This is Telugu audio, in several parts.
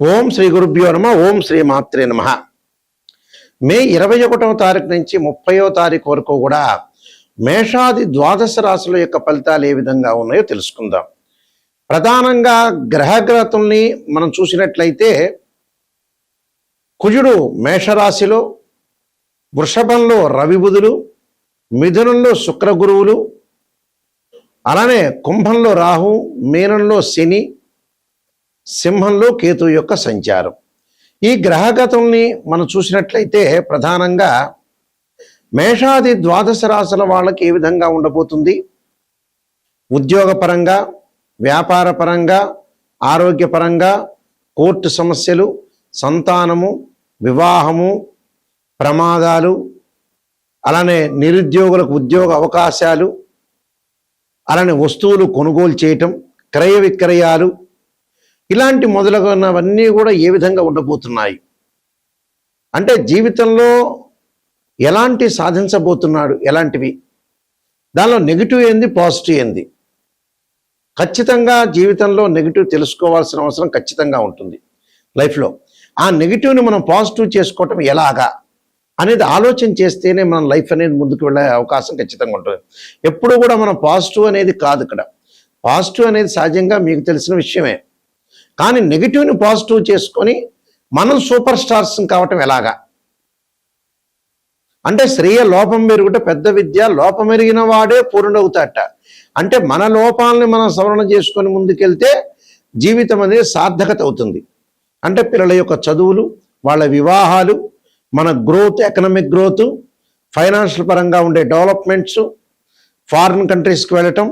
ఓం శ్రీ గురుభ్యో నమ. ఓం శ్రీ మాత్రే నమ. మే 21వ తారీఖు నుంచి 30వ తారీఖు వరకు కూడా మేషాది ద్వాదశ రాశుల యొక్క ఫలితాలు ఏ విధంగా ఉన్నాయో తెలుసుకుందాం. ప్రధానంగా గ్రహగతుల్ని మనం చూసినట్లయితే కుజుడు మేషరాశిలో, వృషభంలో రవి బుధులు, మిథునంలో శుక్ర గురువులు, అలానే కుంభంలో రాహు, మీనంలో శని, సింహంలో కేతు యొక్క సంచారం. ఈ గ్రహగతుల్ని మనం చూసినట్లయితే ప్రధానంగా మేషాది ద్వాదశ రాశుల వాళ్ళకి ఏ విధంగా ఉండబోతుంది, ఉద్యోగపరంగా, వ్యాపారపరంగా, ఆరోగ్యపరంగా, కోర్టు సమస్యలు, సంతానము, వివాహము, ప్రమాదాలు, అలానే నిరుద్యోగులకు ఉద్యోగ అవకాశాలు, అలానే వస్తువులు కొనుగోలు చేయటం, క్రయ విక్రయాలు, ఇలాంటి మొదలగునవన్నీ కూడా ఏ విధంగా ఉండబోతున్నాయి అంటే జీవితంలో ఎలాంటి సాధించబోతున్నాడు, ఎలాంటివి, దానిలో నెగిటివ్ ఏంది, పాజిటివ్ ఏంది, ఖచ్చితంగా జీవితంలో నెగిటివ్ తెలుసుకోవాల్సిన అవసరం ఖచ్చితంగా ఉంటుంది లైఫ్లో. ఆ నెగిటివ్ని మనం పాజిటివ్ చేసుకోవటం ఎలాగా అనేది ఆలోచన చేస్తేనే మన లైఫ్ అనేది ముందుకు వెళ్ళే అవకాశం ఖచ్చితంగా ఉంటుంది. ఎప్పుడు కూడా మనం పాజిటివ్ అనేది కాదు, ఇక్కడ పాజిటివ్ అనేది సహజంగా మీకు తెలిసిన విషయమే. కానీ నెగిటివ్ని పాజిటివ్ చేసుకొని మనం సూపర్ స్టార్స్ కావటం ఎలాగా అంటే శ్రేయ లోపం మెరుగుట పెద్ద విద్య, లోపం ఎరిగిన వాడే పూర్ణవుతాట. అంటే మన లోపాలని మనం సవరణ చేసుకొని ముందుకెళ్తే జీవితం అనేది సార్థకత అవుతుంది. అంటే పిల్లల యొక్క చదువులు, వాళ్ళ వివాహాలు, మన గ్రోత్, ఎకనామిక్ గ్రోత్, ఫైనాన్షియల్ పరంగా ఉండే డెవలప్మెంట్స్, ఫారిన్ కంట్రీస్కి వెళ్ళటం,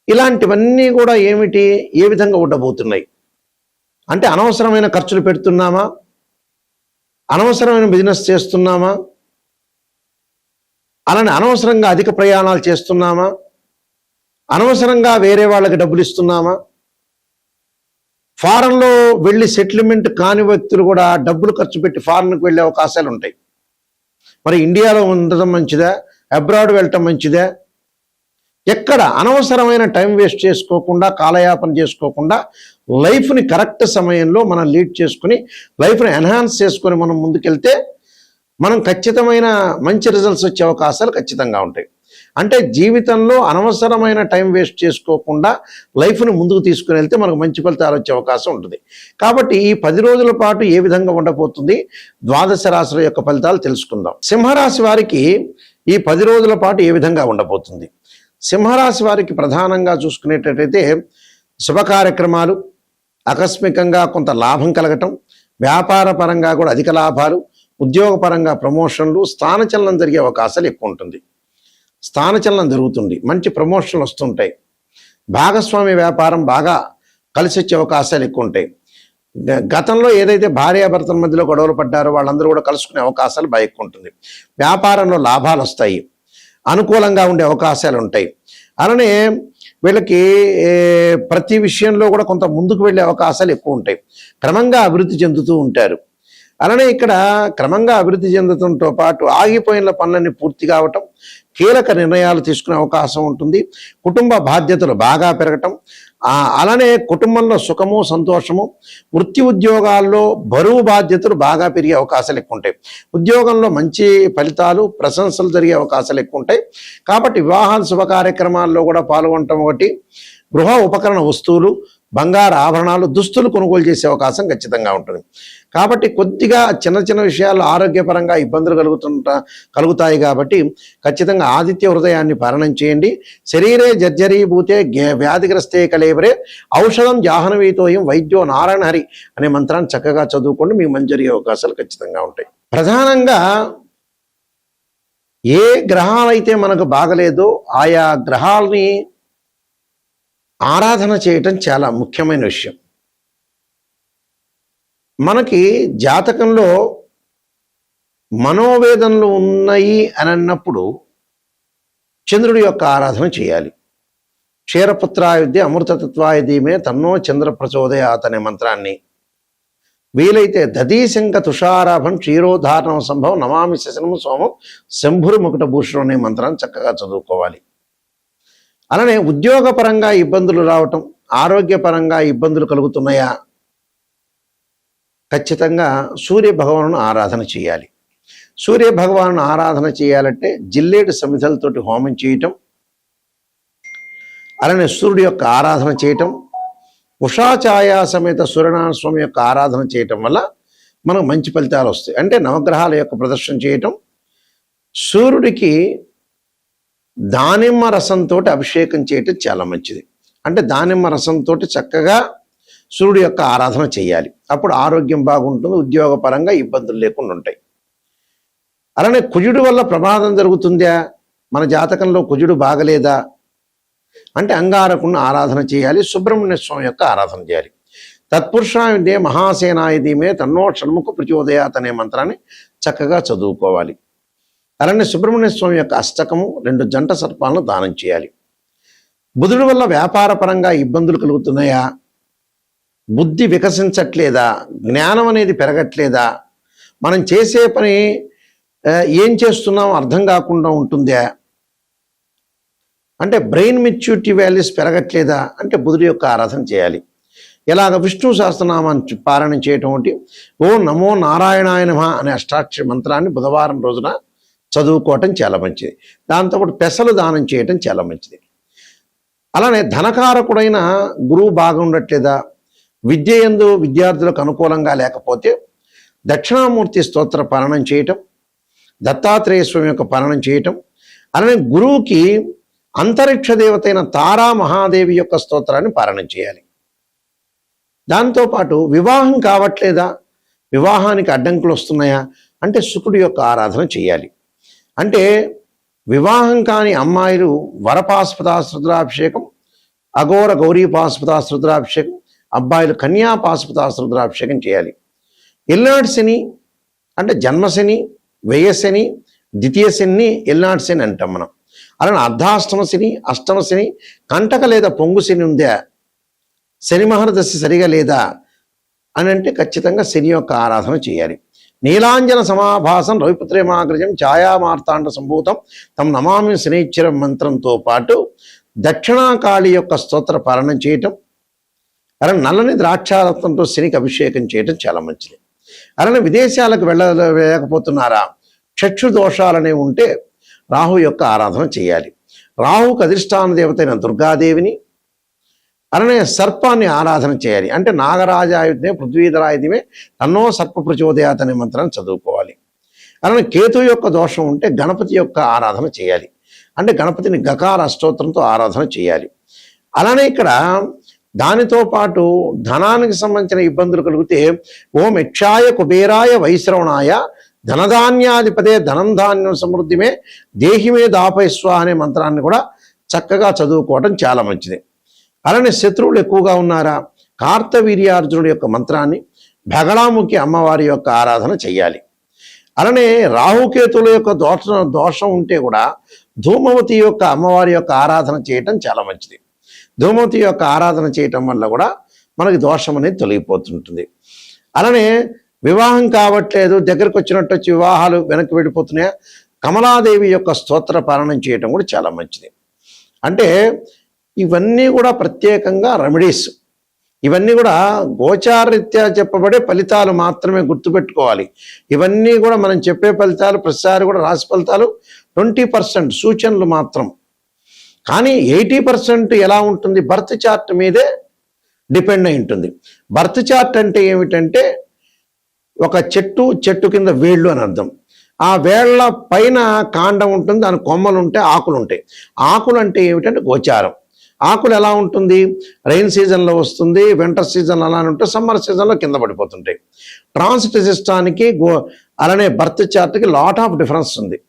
ఇలాంటివన్నీ కూడా ఏమిటి, ఏ విధంగా ఉండబోతున్నాయి అంటే అనవసరమైన ఖర్చులు పెడుతున్నామా, అనవసరమైన బిజినెస్ చేస్తున్నామా, అలానే అనవసరంగా అధిక ప్రయాణాలు చేస్తున్నామా, అనవసరంగా వేరే వాళ్ళకి డబ్బులు ఇస్తున్నామా, ఫారెన్లో వెళ్ళి సెటిల్మెంట్ కాని వ్యక్తులు కూడా డబ్బులు ఖర్చు పెట్టి ఫారెన్కి వెళ్ళే అవకాశాలు ఉంటాయి. మరి ఇండియాలో ఉండటం మంచిదా, అబ్రాడ్ వెళ్ళటం మంచిదా? ఎక్కడ అనవసరమైన టైం వేస్ట్ చేసుకోకుండా, కాలయాపన చేసుకోకుండా లైఫ్ని కరెక్ట్ సమయంలో మనం లీడ్ చేసుకుని లైఫ్ని ఎన్హాన్స్ చేసుకొని మనం ముందుకెళ్తే మనం ఖచ్చితమైన మంచి రిజల్ట్స్ వచ్చే అవకాశాలు ఖచ్చితంగా ఉంటాయి. అంటే జీవితంలో అనవసరమైన టైం వేస్ట్ చేసుకోకుండా లైఫ్ని ముందుకు తీసుకుని వెళ్తే మనకు మంచి ఫలితాలు వచ్చే అవకాశం ఉంటుంది. కాబట్టి ఈ 10 రోజుల పాటు ఏ విధంగా ఉండబోతుంది, ద్వాదశ రాశుల యొక్క ఫలితాలు తెలుసుకుందాం. సింహరాశి వారికి ఈ 10 రోజుల పాటు ఏ విధంగా ఉండబోతుంది. సింహరాశి వారికి ప్రధానంగా చూసుకునేటట్టయితే శుభ కార్యక్రమాలు, ఆకస్మికంగా కొంత లాభం కలగటం, వ్యాపార పరంగా కూడా అధిక లాభాలు, ఉద్యోగపరంగా ప్రమోషన్లు, స్థానచలనం జరిగే అవకాశాలు ఎక్కువ ఉంటుంది. స్థానచలనం జరుగుతుంది, మంచి ప్రమోషన్లు వస్తుంటాయి, భాగస్వామి వ్యాపారం బాగా కలిసి వచ్చే అవకాశాలు ఎక్కువ ఉంటాయి. గతంలో ఏదైతే భార్యాభర్తల మధ్యలో గొడవలు పడ్డారో వాళ్ళందరూ కూడా కలుసుకునే అవకాశాలు బాగా ఎక్కువ ఉంటుంది. వ్యాపారంలో లాభాలు వస్తాయి, అనుకూలంగా ఉండే అవకాశాలు ఉంటాయి. అలానే వీళ్ళకి ప్రతి విషయంలో కూడా కొంత ముందుకు వెళ్ళే అవకాశాలు ఎక్కువ ఉంటాయి, క్రమంగా అభివృద్ధి చెందుతూ ఉంటారు. అలానే ఇక్కడ క్రమంగా అభివృద్ధి చెందడంతో పాటు ఆగిపోయిన పనులన్నీ పూర్తి కావటం, కీలక నిర్ణయాలు తీసుకునే అవకాశం ఉంటుంది, కుటుంబ బాధ్యతలు బాగా పెరగటం, అలానే కుటుంబంలో సుఖము, సంతోషము, వృత్తి ఉద్యోగాల్లో బరువు బాధ్యతలు బాగా పెరిగే అవకాశాలు ఎక్కువ ఉంటాయి. ఉద్యోగంలో మంచి ఫలితాలు, ప్రశంసలు జరిగే అవకాశాలు ఎక్కువ ఉంటాయి. కాబట్టి వివాహాల శుభ కార్యక్రమాల్లో కూడా పాల్గొనటం ఒకటి, గృహ ఉపకరణ వస్తువులు, బంగారు ఆభరణాలు, దుస్తులు కొనుగోలు చేసే అవకాశం ఖచ్చితంగా ఉంటుంది. కాబట్టి కొద్దిగా చిన్న చిన్న విషయాల్లో ఆరోగ్యపరంగా ఇబ్బందులు కలుగుతాయి. కాబట్టి ఖచ్చితంగా ఆదిత్య హృదయాన్ని పారణం చేయండి. శరీరే జర్జరీభూతే వ్యాధిగ్రస్తే కలేవరే ఔషధం జాహ్నవీతోయం వైద్యో నారాయణ హరి అనే మంత్రాన్ని చక్కగా చదువుకోండి, మీకు మంచి జరిగే అవకాశాలు ఖచ్చితంగా ఉంటాయి. ప్రధానంగా ఏ గ్రహాలైతే మనకు బాగలేదో ఆయా గ్రహాలని ఆరాధన చేయటం చాలా ముఖ్యమైన విషయం. మనకి జాతకంలో మనోవేదనలు ఉన్నాయి అని అన్నప్పుడు చంద్రుడి యొక్క ఆరాధన చేయాలి. క్షీరపుత్రాయుధ్య అమృతతత్వాయ ధీమే తన్నో చంద్ర ప్రచోదయాత్ అనే మంత్రాన్ని, వీలైతే దధీశంక తుషారాభం క్షీరోధారణం సంభవం నమామి శశనం సోమం శంభురు ముకుట భూషణం అనే మంత్రాన్ని చక్కగా చదువుకోవాలి. అలానే ఉద్యోగపరంగా ఇబ్బందులు రావటం, ఆరోగ్యపరంగా ఇబ్బందులు కలుగుతున్నాయా, ఖచ్చితంగా సూర్య భగవాను ఆరాధన చేయాలి. సూర్య భగవాను ఆరాధన చేయాలంటే జిల్లేడు సమిధలతోటి హోమం చేయటం, అలానే సూర్యుడి యొక్క ఆరాధన చేయటం, ఉషాఛాయా సమేత సూర్యనారాయణ స్వామి యొక్క ఆరాధన చేయటం వల్ల మనకు మంచి ఫలితాలు వస్తాయి. అంటే నవగ్రహాల యొక్క ప్రదర్శన చేయటం, సూర్యుడికి దానిమ్మ రసంతో అభిషేకం చేయటం చాలా మంచిది. అంటే దానిమ్మ రసంతో చక్కగా సూర్యుడి యొక్క ఆరాధన చేయాలి. అప్పుడు ఆరోగ్యం బాగుంటుంది, ఉద్యోగపరంగా ఇబ్బందులు లేకుండా ఉంటాయి. అలానే కుజుడు వల్ల ప్రమాదం జరుగుతుందా, మన జాతకంలో కుజుడు బాగలేదా అంటే అంగారకుడిని ఆరాధన చేయాలి, సుబ్రహ్మణ్య స్వామి యొక్క ఆరాధన చేయాలి. తత్పురుషాయుధే మహాసేనాయుధీమే తన్నో షణ్ముఖ ప్రచోదయాత్ అనే మంత్రాన్ని చక్కగా చదువుకోవాలి. అలానే సుబ్రహ్మణ్య స్వామి యొక్క అష్టకము 2 జంట సర్పాలను దానం చేయాలి. బుధుడి వల్ల వ్యాపారపరంగా ఇబ్బందులు కలుగుతున్నాయా, బుద్ధి వికసించట్లేదా, జ్ఞానం అనేది పెరగట్లేదా, మనం చేసే పని ఏం చేస్తున్నాం అర్థం కాకుండా ఉంటుందా, అంటే బ్రెయిన్ మెచ్యూరిటీ వాల్యూస్ పెరగట్లేదా అంటే బుధుడి యొక్క ఆరాధన చేయాలి. ఇలాగ విష్ణు సహస్రనామాన్ని పారాయణం చేయటం ఒకటి, ఓం నమో నారాయణాయ నమః అనే అష్టాక్షరి మంత్రాన్ని బుధవారం రోజున చదువుకోవటం చాలా మంచిది. దాంతోపాటు పెసలు దానం చేయటం చాలా మంచిది. అలానే ధనకారకుడైన గురువు బాగుండట్లేదా, విద్య యందు విద్యార్థులకు అనుకూలంగా లేకపోతే దక్షిణామూర్తి స్తోత్ర పారాయణం చేయటం, దత్తాత్రేయ స్వామి యొక్క పారాయణం చేయటం, అలానే గురువుకి అంతరిక్ష దేవతైన తారా మహాదేవి యొక్క స్తోత్రాన్ని పారాయణం చేయాలి. దాంతోపాటు వివాహం కావట్లేదా, వివాహానికి అడ్డంకులు వస్తున్నాయా అంటే శుకుడి యొక్క ఆరాధన చేయాలి. అంటే వివాహం కాని అమ్మాయిలు వరపాశుపతాశ్రుద్రాభిషేకం, అఘోర గౌరీ పాశుపతాశ్రుద్రాభిషేకం, అబ్బాయిలు కన్యా పాశుపతాశ్రుద్రాభిషేకం చేయాలి. ఎల్నాటి శని అంటే జన్మశని, వ్యయశని, ద్వితీయ శని ఎల్నాటి శని అంటాం మనం. అలానే అర్ధాష్టమ శని, అష్టమ శని, కంటక లేదా పొంగు శని ఉందా, శని మహర్దశ సరిగా లేదా అని అంటే ఖచ్చితంగా శని యొక్క ఆరాధన చేయాలి. నీలాంజన సమాభాసం రవిపుత్రేమాగ్రజం ఛాయామార్తాండ సంభూతం తమ నమామి శనైశ్వరం మంత్రంతో పాటు దక్షిణాకాళి యొక్క స్తోత్ర పాలనం చేయటం, అలానే నల్లని ద్రాక్షారత్నంతో శనికి అభిషేకం చేయటం చాలా మంచిది. అలానే విదేశాలకు వెళ్ళలేకపోతున్నారా, చక్షు దోషాలనే ఉంటే రాహు యొక్క ఆరాధన చేయాలి. రాహుకు అధిష్టాన దేవతైన దుర్గాదేవిని, అలానే సర్పాన్ని ఆరాధన చేయాలి. అంటే నాగరాజాయుధమే పృథ్వీధరాయుధమే తన్నో సర్ప ప్రచోదయాత్ అనే మంత్రాన్ని చదువుకోవాలి. అలానే కేతు యొక్క దోషం ఉంటే గణపతి యొక్క ఆరాధన చేయాలి. అంటే గణపతిని గకార అష్టోత్తరంతో ఆరాధన చేయాలి. అలానే ఇక్కడ దానితో పాటు ధనానికి సంబంధించిన ఇబ్బందులు కలిగితే ఓం యక్షాయ కుబేరాయ వైశ్రవణాయ ధనధాన్యాధిపతే ధనం ధాన్యం సమృద్ధిమే దేహిమే దాపైస్వ అనే మంత్రాన్ని కూడా చక్కగా చదువుకోవడం చాలా మంచిది. అలానే శత్రువులు ఎక్కువగా ఉన్నారా, కార్తవీర్యార్జునుడి యొక్క మంత్రాన్ని, భగళాముఖి అమ్మవారి యొక్క ఆరాధన చెయ్యాలి. అలానే రాహుకేతుల యొక్క దోషం ఉంటే కూడా ధూమవతి యొక్క అమ్మవారి యొక్క ఆరాధన చేయటం చాలా మంచిది. ధూమవతి యొక్క ఆరాధన చేయటం వల్ల కూడా మనకి దోషం అనేది తొలగిపోతుంటుంది. అలానే వివాహం కావట్లేదు, దగ్గరకు వచ్చినట్టు వచ్చి వివాహాలు వెనక్కి వెళ్ళిపోతున్నాయా, కమలాదేవి యొక్క స్తోత్ర పాలనం చేయటం కూడా చాలా మంచిది. అంటే ఇవన్నీ కూడా ప్రత్యేకంగా రెమెడీస్, ఇవన్నీ కూడా గోచారరీత్యా చెప్పబడే ఫలితాలు మాత్రమే గుర్తుపెట్టుకోవాలి. ఇవన్నీ కూడా మనం చెప్పే ఫలితాలు ప్రతిసారి కూడా రాశి ఫలితాలు 20% సూచనలు మాత్రం. కానీ 80% ఎలా ఉంటుంది, బర్త్ చార్ట్ మీదే డిపెండ్ అయి ఉంటుంది. బర్త్ చార్ట్ అంటే ఏమిటంటే ఒక చెట్టు కింద వేళ్ళు అని అర్థం. ఆ వేళ్ల పైన కాండం ఉంటుంది, దాని కొమ్మలు ఉంటాయి, ఆకులు ఉంటాయి. ఆకులు అంటే ఏమిటంటే గోచారం. ఆకులు ఎలా ఉంటుంది, రైన్ సీజన్లో వస్తుంది, వింటర్ సీజన్లో అలానే ఉంటే, సమ్మర్ సీజన్లో కింద పడిపోతుంటాయి. ట్రాన్సిట్ సిస్టానికి అలానే బర్త్ చార్ట్కి లాట్ ఆఫ్ డిఫరెన్స్ ఉంది.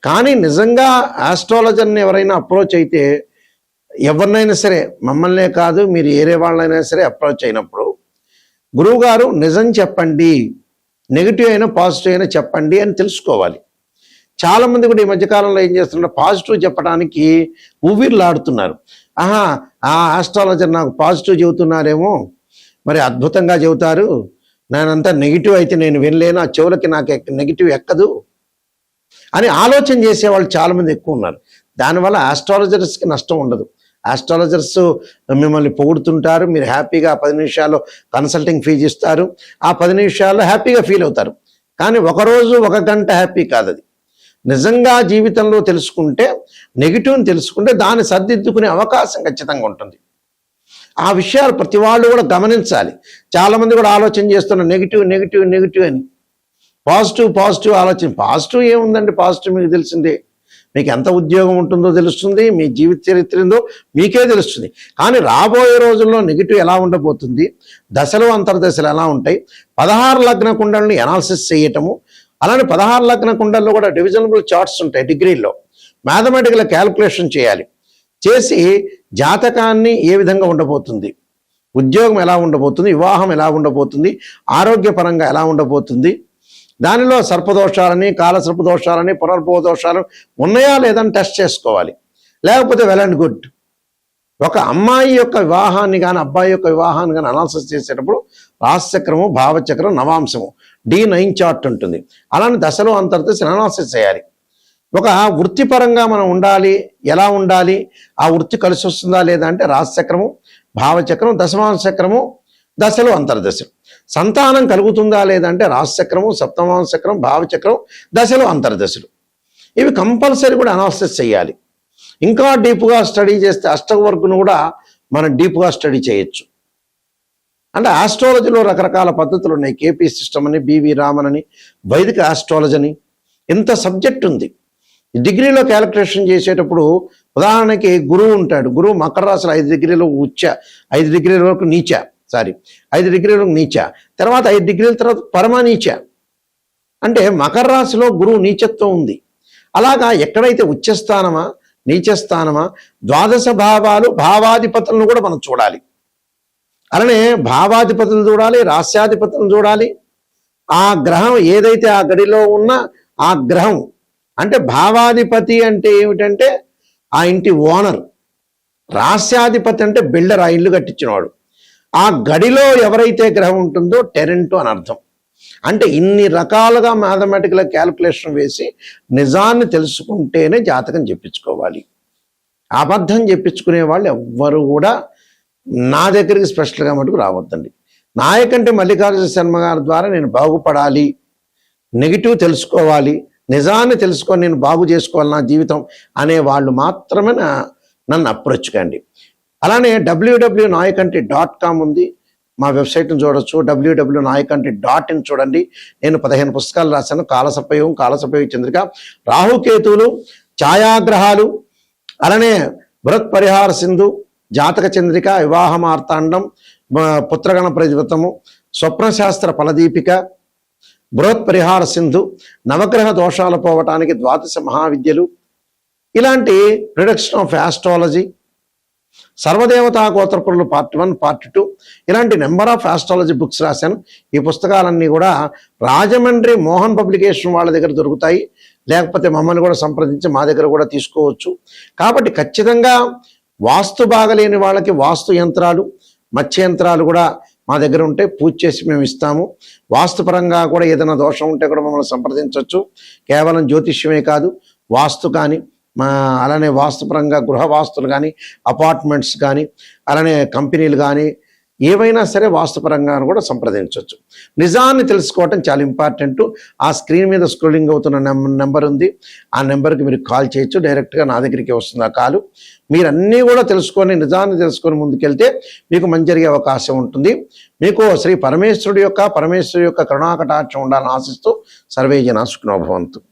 కానీ నిజంగా ఆస్ట్రాలజర్ని ఎవరైనా అప్రోచ్ అయితే, ఎవరినైనా సరే, మమ్మల్నే కాదు మీరు ఏరే వాళ్ళైనా సరే అప్రోచ్ అయినప్పుడు గురువుగారు నిజం చెప్పండి, నెగిటివ్ అయినా పాజిటివ్ అయినా చెప్పండి అని తెలుసుకోవాలి. చాలామంది కూడా ఈ మధ్యకాలంలో ఏం చేస్తున్నారు, పాజిటివ్ చెప్పడానికి ఊవిర్లాడుతున్నారు. ఆహా, ఆ ఆస్ట్రాలజర్ నాకు పాజిటివ్ చెబుతున్నారేమో, మరి అద్భుతంగా చెబుతారు, నేనంతా నెగిటివ్ అయితే నేను వినలేను, ఆ చెవులకి నాకు నెగిటివ్ ఎక్కదు అని ఆలోచన చేసేవాళ్ళు చాలామంది ఎక్కువ ఉన్నారు. దానివల్ల ఆస్ట్రాలజర్స్కి నష్టం ఉండదు, ఆస్ట్రాలజర్స్ మిమ్మల్ని పొగుడుతుంటారు, మీరు హ్యాపీగా 10 నిమిషాలు కన్సల్టింగ్ ఫీజు ఇస్తారు, ఆ 10 నిమిషాల్లో హ్యాపీగా ఫీల్ అవుతారు. కానీ ఒకరోజు 1 గంట హ్యాపీ కాదు అది. నిజంగా జీవితంలో తెలుసుకుంటే, నెగిటివ్ని తెలుసుకుంటే దాన్ని సర్దిద్దుకునే అవకాశం ఖచ్చితంగా ఉంటుంది. ఆ విషయాలు ప్రతి వాళ్ళు కూడా గమనించాలి. చాలామంది కూడా ఆలోచన చేస్తున్న నెగిటివ్ నెగిటివ్ నెగిటివ్ అని. పాజిటివ్ పాజిటివ్ ఆలోచన. పాజిటివ్ ఏముందండి? పాజిటివ్ మీకు తెలిసిందే. మీకు ఎంత ఉద్యోగం ఉంటుందో తెలుస్తుంది, మీ జీవిత చరిత్ర ఏందో మీకే తెలుస్తుంది. కానీ రాబోయే రోజుల్లో నెగిటివ్ ఎలా ఉండబోతుంది, దశలు అంతర్దశలు ఎలా ఉంటాయి, 16 లగ్న కుండల్ని అనాలిసిస్ చేయటము, అలానే 16 లగ్న కుండల్లో కూడా డివిజనబుల్ చార్ట్స్ ఉంటాయి డిగ్రీలో. మ్యాథమెటికల్ క్యాల్కులేషన్ చేయాలి. చేసి జాతకాన్ని ఏ విధంగా ఉండబోతుంది, ఉద్యోగం ఎలా ఉండబోతుంది, వివాహం ఎలా ఉండబోతుంది, ఆరోగ్యపరంగా ఎలా ఉండబోతుంది, దానిలో సర్పదోషాలని, కాలసర్పదోషాలని, పునర్భవ దోషాలు ఉన్నాయా లేదని టెస్ట్ చేసుకోవాలి. లేకపోతే వెల్ అండ్ గుడ్. ఒక అమ్మాయి యొక్క వివాహాన్ని కానీ అబ్బాయి యొక్క వివాహాన్ని కానీ అనాలిసిస్ చేసేటప్పుడు రాశిచక్రము, భావచక్రం, నవాంశము D9 చార్ట్ ఉంటుంది. అలానే దశలు అంతర్దశలు అనాలిసిస్ చేయాలి. ఒక వృత్తిపరంగా మనం ఉండాలి, ఎలా ఉండాలి, ఆ వృత్తి కలిసి వస్తుందా లేదా అంటే రాశిచక్రము, భావచక్రం, దశమాంశ చక్రము, దశలు అంతర్దశలు. సంతానం కలుగుతుందా లేదంటే రాశిచక్రము, సప్తమాంశ చక్రం, భావచక్రం, దశలు అంతర్దశలు. ఇవి కంపల్సరీ కూడా అనాలిసిస్ చేయాలి. ఇంకా డీప్గా స్టడీ చేస్తే అష్టవర్గును కూడా మనం డీప్గా స్టడీ చేయొచ్చు. అంటే ఆస్ట్రాలజీలో రకరకాల పద్ధతులు ఉన్నాయి. కేపీ సిస్టమ్ అని, బివి రామన్ అని, వైదిక ఆస్ట్రాలజీ అని, ఇంత సబ్జెక్ట్ ఉంది. డిగ్రీలో క్యాలిక్యులేషన్ చేసేటప్పుడు ఉదాహరణకి గురువు ఉంటాడు. గురువు మకర రాశిలో 5 డిగ్రీలు ఉచ్చ, 5 డిగ్రీల వరకు నీచ, 5 డిగ్రీల వరకు నీచ, తర్వాత 5 డిగ్రీల తర్వాత పరమనీచ. అంటే మకర రాశిలో గురువు నీచత్వం ఉంది. అలాగా ఎక్కడైతే ఉచ్చస్థానమా, నీచస్థానమా, ద్వాదశ భావాలు, భావాధిపతులను కూడా మనం చూడాలి. అలానే భావాధిపతులు చూడాలి, రాస్యాధిపతులను చూడాలి. ఆ గ్రహం ఏదైతే ఆ గడిలో ఉన్న ఆ గ్రహం అంటే భావాధిపతి అంటే ఏమిటంటే ఆ ఇంటి ఓనర్, రాస్యాధిపతి అంటే బిల్డర్, ఆ ఇల్లు కట్టించినవాడు. ఆ గడిలో ఎవరైతే గ్రహం ఉంటుందో టెరెంట్ అని అర్థం. అంటే ఇన్ని రకాలుగా మ్యాథమెటికల్ క్యాల్కులేషన్ వేసి నిజాన్ని తెలుసుకుంటేనే జాతకం చెప్పించుకోవాలి. అబద్ధం చెప్పించుకునే వాళ్ళు ఎవ్వరు కూడా నా దగ్గరికి స్పెషల్గా మటుకు రావద్దండి. నాయకంటే మల్లికార్జున శర్మ గారి ద్వారా నేను బాగుపడాలి, నెగిటివ్ తెలుసుకోవాలి, నిజాన్ని తెలుసుకొని నేను బాగు చేసుకోవాలి నా జీవితం అనే వాళ్ళు మాత్రమే నన్ను అప్రోచ్ కండి. అలానే www.nayakanti.com ఉంది, మా వెబ్సైట్ని చూడొచ్చు. www.nayakanti.in చూడండి. నేను 15 పుస్తకాలు రాశాను. కాలసర్పయోగం, కాలసర్పయోగ చంద్రిక, రాహుకేతువులు, ఛాయాగ్రహాలు, అలానే బృహత్ పరిహార సింధు, జాతక చంద్రిక, వివాహ మార్తాండం, పుత్రగణ ప్రతివృతము, స్వప్నశాస్త్ర ఫలదీపిక, బృహత్ పరిహార సింధు, నవగ్రహ దోషాలు పోవటానికి 12 మహావిద్యలు, ఇలాంటి ప్రిడిక్షన్ ఆఫ్ ఆస్ట్రాలజీ, సర్వదేవతా గోత్రపురులు పార్ట్ 1, పార్ట్ 2, ఇలాంటి నెంబర్ ఆఫ్ ఆస్ట్రాలజీ బుక్స్ రాశాను. ఈ పుస్తకాలన్నీ కూడా రాజమండ్రి మోహన్ పబ్లికేషన్ వాళ్ళ దగ్గర దొరుకుతాయి. లేకపోతే మమ్మల్ని కూడా సంప్రదించి మా దగ్గర కూడా తీసుకోవచ్చు. కాబట్టి ఖచ్చితంగా వాస్తు బాగలేని వాళ్ళకి వాస్తు యంత్రాలు, మత్స్య యంత్రాలు కూడా మా దగ్గర ఉంటే పూజ చేసి మేము ఇస్తాము. వాస్తుపరంగా కూడా ఏదైనా దోషం ఉంటే కూడా మమ్మల్ని సంప్రదించవచ్చు. కేవలం జ్యోతిష్యమే కాదు, వాస్తు కానీ, అలానే వాస్తుపరంగా గృహ వాస్తులు కానీ, అపార్ట్మెంట్స్ కానీ, అలానే కంపెనీలు కానీ, ఏవైనా సరే వాస్తుపరంగా కూడా సంప్రదించవచ్చు. నిజాన్ని తెలుసుకోవటం చాలా ఇంపార్టెంట్. ఆ స్క్రీన్ మీద స్క్రోలింగ్ అవుతున్న నెంబర్ ఉంది, ఆ నెంబర్కి మీరు కాల్ చేయొచ్చు. డైరెక్ట్గా నా దగ్గరికి వస్తుంది ఆ కాలు. మీరు అన్నీ కూడా తెలుసుకొని, నిజాన్ని తెలుసుకొని ముందుకెళ్తే మీకు మంచి జరిగే అవకాశం ఉంటుంది. మీకు శ్రీ పరమేశ్వరుడి యొక్క కరుణాకటాక్షం ఉండాలని ఆశిస్తూ సర్వే జనా సుఖినో భవంతు.